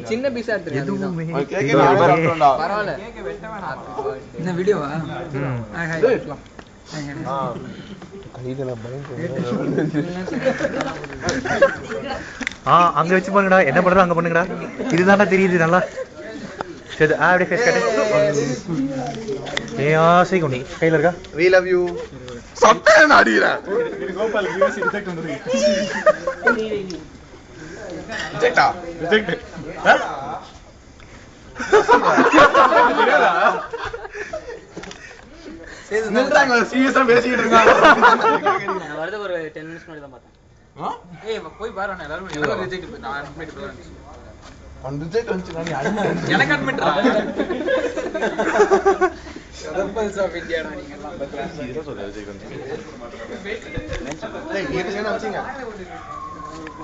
சின்ன பீஸா வீடியோவா அங்க வச்சு பண்ணுங்கடா. என்ன பண்றதோ அங்க பண்ணுங்கடா. இதுதான்டா தெரியுது நல்லா. சரி அப்படியே ஃபேஸ் கட்டு. ஏ ஆசை கொண்டி கையில இருக்கா? We love you. சட்டேன அடிடா. கோபால் வியூஸ் ரிஜெக்ட் வந்துருக்கு. ரிஜெக்டா? ரிஜெக்ட். நின்றாங்க சீரியஸா பேசிட்டு இருக்காங்க. நான் வரது ஒரு 10 minutes முன்னாடி தான் பார்த்தேன். ஏய் போய் பாரு நான் எல்லாரும் ரிஜெக்ட் நான் அட்மிட் பண்ணேன். அந்த ரிஜெக்ட் வந்து நான் எனக்கு அட்மிட்ரா. கதப்பல்ஸ் ஆஃப் இந்தியாடா நீங்க எல்லாம் பக்கறாங்க. சீரியஸா சொல்ற ரிஜெக்ட் வந்து. ஏய் நீங்க என்ன வச்சீங்க?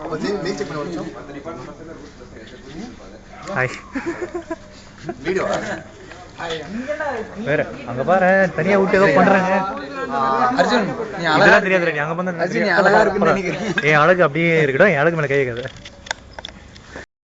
அப்ப நீ செக் பண்ண வரணும். ஹாய். வீடியோ வேற அங்க பாரு தனியா விட்டு ஏதோ பண்றாங்க. அர்ஜுன் நீ அழகா தெரியாதுடா. நீ அங்க வந்து அர்ஜுன் நீ அழகா இருக்குன்னு நினைக்கிறேன். ஏன் அழகு அப்படியே இருக்கட்டும். என் அழகு மேல கை வைக்காத.